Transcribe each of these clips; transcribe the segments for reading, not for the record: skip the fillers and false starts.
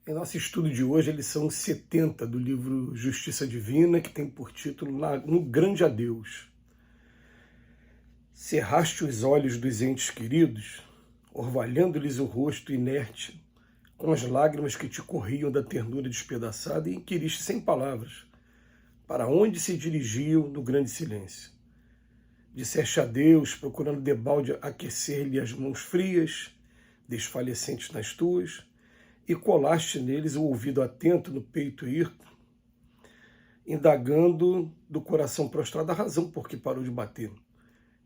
Em nosso estudo de hoje, a lição 70 do livro Justiça Divina, que tem por título No Grande Adeus. Cerraste os olhos dos entes queridos, orvalhando-lhes o rosto inerte, com as lágrimas que te corriam da ternura despedaçada, e inquiriste sem palavras para onde se dirigiam no grande silêncio. Disseste adeus, procurando debalde aquecer-lhe as mãos frias, desfalecentes nas tuas, e colaste neles o ouvido atento no peito hirto, indagando do coração prostrado a razão por que parou de bater.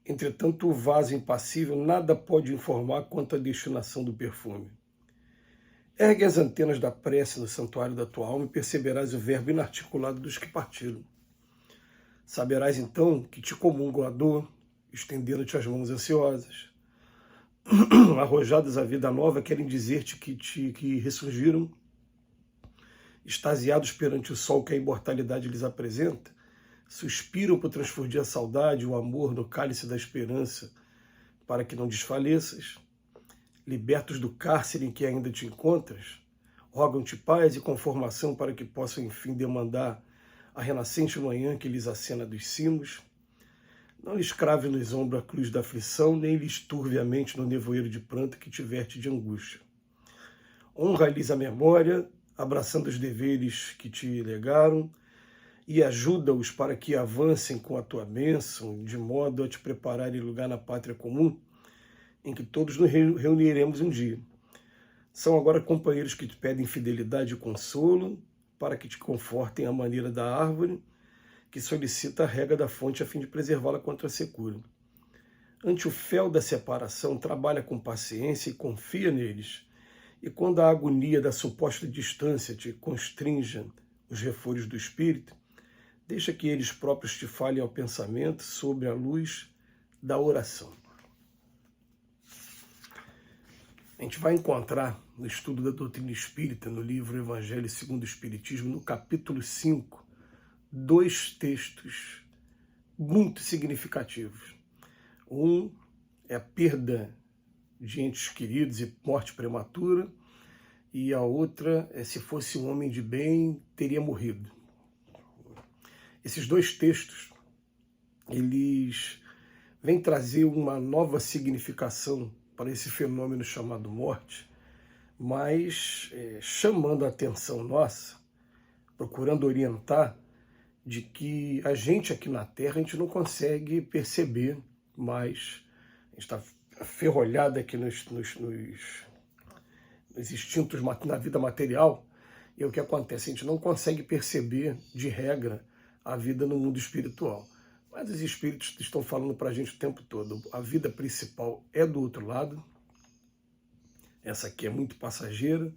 Entretanto, o vaso impassível nada pode informar quanto à destinação do perfume. Ergue as antenas da prece no santuário da tua alma e perceberás o verbo inarticulado dos que partiram. Saberás então que te comungam a dor, estendendo-te as mãos ansiosas. Arrojadas à vida nova, querem dizer-te que ressurgiram, extasiados perante o sol que a imortalidade lhes apresenta, suspiram por transfundir a saudade, o amor no cálice da esperança, para que não desfaleças. Libertos do cárcere em que ainda te encontras, rogam-te paz e conformação para que possam enfim demandar a renascente manhã que lhes acena dos cimos. Não lhes crave nos ombros a cruz da aflição, nem lhes turve a mente no nevoeiro de pranto que te verte de angústia. Honra-lhes a memória, abraçando os deveres que te legaram, e ajuda-os para que avancem com a tua bênção, de modo a te prepararem lugar na pátria comum, em que todos nos reuniremos um dia. São agora companheiros que te pedem fidelidade e consolo, para que te confortem à maneira da árvore, que solicita a rega da fonte a fim de preservá-la contra a secura. Ante o fel da separação, trabalha com paciência e confia neles, e quando a agonia da suposta distância te constrinja os refúgios do espírito, deixa que eles próprios te falem ao pensamento sobre a luz da oração. A gente vai encontrar no estudo da doutrina espírita, no livro Evangelho segundo o Espiritismo, no capítulo 5, dois textos muito significativos. Um é a perda de entes queridos e morte prematura, e a outra é se fosse um homem de bem, teria morrido. Esses dois textos, eles vêm trazer uma nova significação para esse fenômeno chamado morte, mas chamando a atenção nossa, procurando orientar de que a gente aqui na Terra, a gente não consegue perceber mais, a gente está ferrolhado aqui nos instintos na vida material, e o que acontece? A gente não consegue perceber, de regra, a vida no mundo espiritual. Mas os espíritos estão falando para a gente o tempo todo. A vida principal é do outro lado. Essa aqui é muito passageira,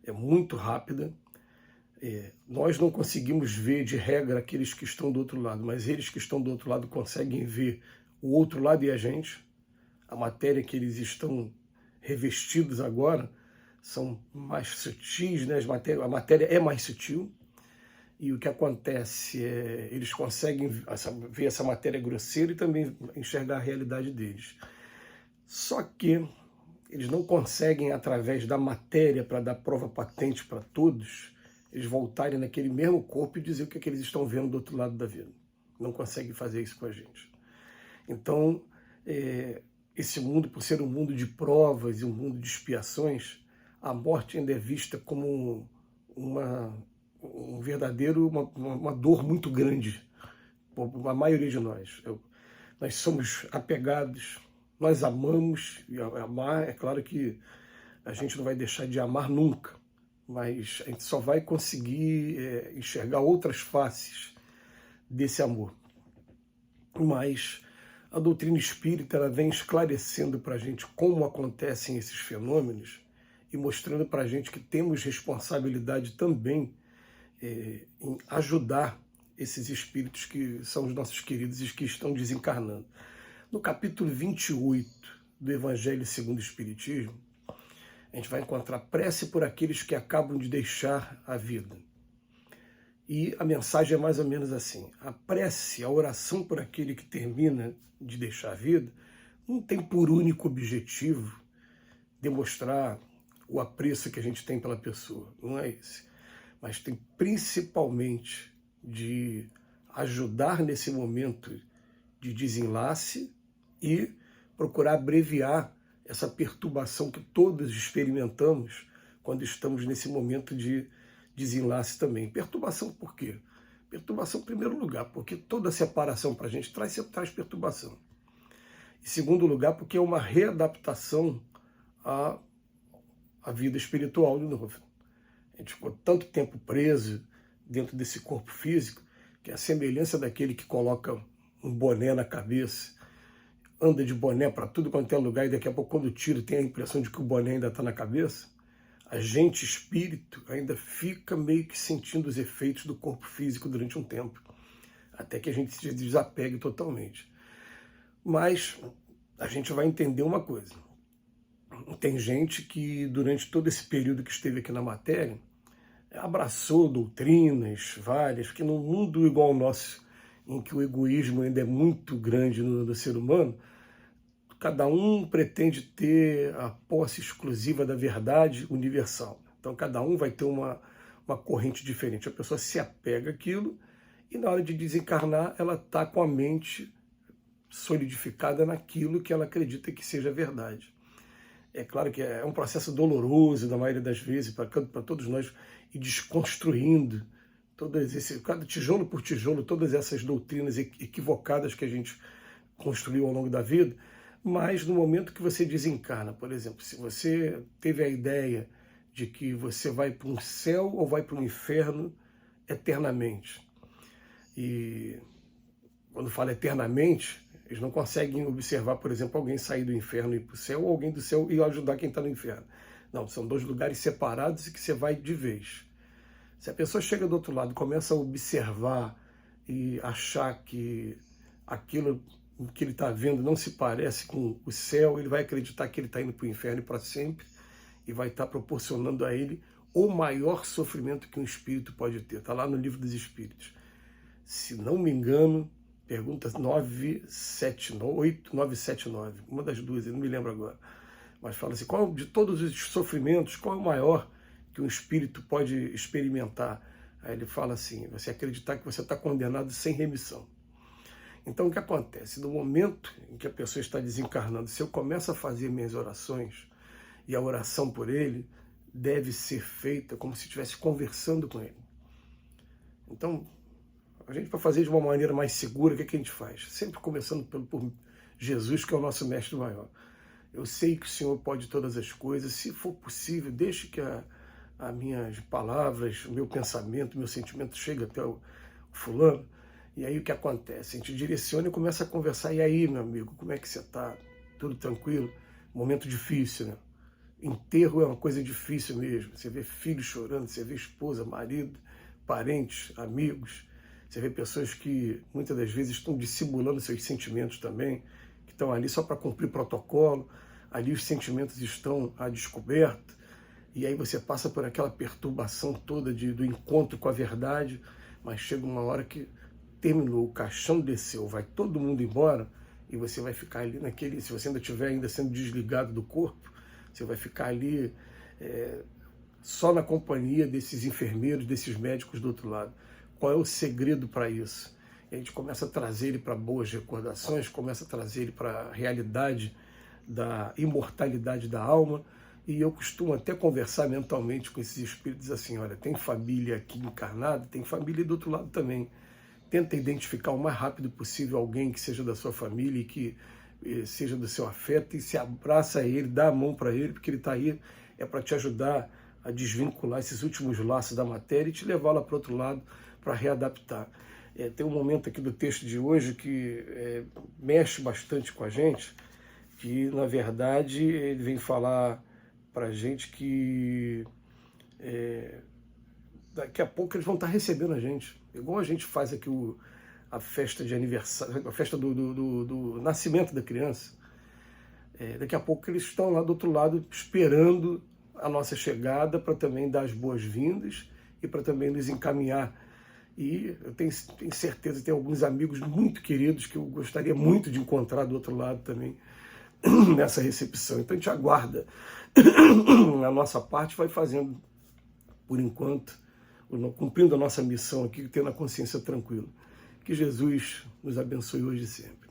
é muito rápida. Nós não conseguimos ver, de regra, aqueles que estão do outro lado, mas eles que estão do outro lado conseguem ver o outro lado e a gente. A matéria que eles estão revestidos agora são mais sutis, né? A matéria é mais sutil. E o que acontece é eles conseguem ver essa matéria grosseira e também enxergar a realidade deles. Só que eles não conseguem, através da matéria, para dar prova patente para todos, eles voltarem naquele mesmo corpo e dizer o que eles estão vendo do outro lado da vida. Não conseguem fazer isso com a gente. Então, esse mundo, por ser um mundo de provas e um mundo de expiações, a morte ainda é vista como uma dor muito grande para a maioria de nós. Nós somos apegados, nós amamos, e amar, é claro que a gente não vai deixar de amar nunca, mas a gente só vai conseguir enxergar outras faces desse amor. Mas a doutrina espírita, ela vem esclarecendo para a gente como acontecem esses fenômenos e mostrando para a gente que temos responsabilidade também em ajudar esses espíritos que são os nossos queridos e que estão desencarnando. No capítulo 28 do Evangelho segundo o Espiritismo, a gente vai encontrar prece por aqueles que acabam de deixar a vida. E a mensagem é mais ou menos assim: a prece, a oração por aquele que termina de deixar a vida, não tem por único objetivo demonstrar o apreço que a gente tem pela pessoa, não é esse. Mas tem principalmente de ajudar nesse momento de desenlace e procurar abreviar essa perturbação que todos experimentamos quando estamos nesse momento de desenlace também. Perturbação por quê? Perturbação em primeiro lugar, porque toda separação para a gente traz perturbação. Em segundo lugar, porque é uma readaptação à vida espiritual de novo. A gente ficou tanto tempo preso dentro desse corpo físico, que é a semelhança daquele que coloca um boné na cabeça, anda de boné para tudo quanto é lugar, e daqui a pouco, quando tira, tem a impressão de que o boné ainda está na cabeça. A gente, espírito, ainda fica meio que sentindo os efeitos do corpo físico durante um tempo, até que a gente se desapegue totalmente. Mas a gente vai entender uma coisa. Tem gente que, durante todo esse período que esteve aqui na matéria, abraçou doutrinas várias, que num mundo igual ao nosso, em que o egoísmo ainda é muito grande no ser humano, cada um pretende ter a posse exclusiva da verdade universal. Então cada um vai ter uma corrente diferente. A pessoa se apega àquilo e na hora de desencarnar ela está com a mente solidificada naquilo que ela acredita que seja verdade. É claro que é um processo doloroso, na maioria das vezes, para todos nós, ir desconstruindo cada tijolo por tijolo, todas essas doutrinas equivocadas que a gente construiu ao longo da vida. Mas no momento que você desencarna, por exemplo, se você teve a ideia de que você vai para um céu ou vai para um inferno eternamente, e quando fala eternamente, eles não conseguem observar, por exemplo, alguém sair do inferno e ir para o céu, ou alguém do céu e ajudar quem está no inferno. Não, são dois lugares separados e que você vai de vez. Se a pessoa chega do outro lado e começa a observar e achar que aquilo que ele está vendo não se parece com o céu, ele vai acreditar que ele está indo para o inferno para sempre e vai estar proporcionando a ele o maior sofrimento que um espírito pode ter. Está lá no Livro dos Espíritos. Se não me engano, pergunta 979, uma das duas, eu não me lembro agora. Mas fala assim, qual de todos os sofrimentos, qual é o maior que um espírito pode experimentar? Aí ele fala assim, você acreditar que você está condenado sem remissão. Então o que acontece? No momento em que a pessoa está desencarnando, se eu começo a fazer minhas orações, e a oração por ele deve ser feita como se estivesse conversando com ele. Então, a gente, para fazer de uma maneira mais segura, o que a gente faz? Sempre começando por Jesus, que é o nosso mestre maior. Eu sei que o Senhor pode todas as coisas, se for possível, deixe que as minhas palavras, o meu pensamento, o meu sentimento chegue até o fulano. E aí o que acontece? A gente direciona e começa a conversar. E aí, meu amigo, como é que você está? Tudo tranquilo? Momento difícil, né? Enterro é uma coisa difícil mesmo. Você vê filhos chorando, você vê esposa, marido, parentes, amigos. Você vê pessoas que muitas das vezes estão dissimulando seus sentimentos também, que estão ali só para cumprir protocolo. Ali os sentimentos estão à descoberto. E aí você passa por aquela perturbação toda do encontro com a verdade, mas chega uma hora que terminou, o caixão desceu, vai todo mundo embora e você vai ficar ali naquele, se você ainda estiver ainda sendo desligado do corpo, você vai ficar ali só na companhia desses enfermeiros, desses médicos do outro lado. Qual é o segredo para isso? E a gente começa a trazer ele para boas recordações, começa a trazer ele para a realidade da imortalidade da alma, e eu costumo até conversar mentalmente com esses espíritos assim, olha, tem família aqui encarnada, tem família do outro lado também. Tenta identificar o mais rápido possível alguém que seja da sua família e que seja do seu afeto e se abraça a ele, dá a mão para ele, porque ele está aí, é para te ajudar a desvincular esses últimos laços da matéria e te levar lá para o outro lado para readaptar. Tem um momento aqui do texto de hoje que mexe bastante com a gente, que na verdade ele vem falar para a gente que daqui a pouco eles vão estar recebendo a gente. Igual a gente faz aqui a festa de aniversário, a festa do nascimento da criança. Daqui a pouco eles estão lá do outro lado esperando a nossa chegada para também dar as boas-vindas e para também nos encaminhar. E eu tenho certeza que tem alguns amigos muito queridos que eu gostaria muito de encontrar do outro lado também, nessa recepção. Então a gente aguarda a nossa parte, vai fazendo por enquanto, cumprindo a nossa missão aqui, tendo a consciência tranquila. Que Jesus nos abençoe hoje e sempre.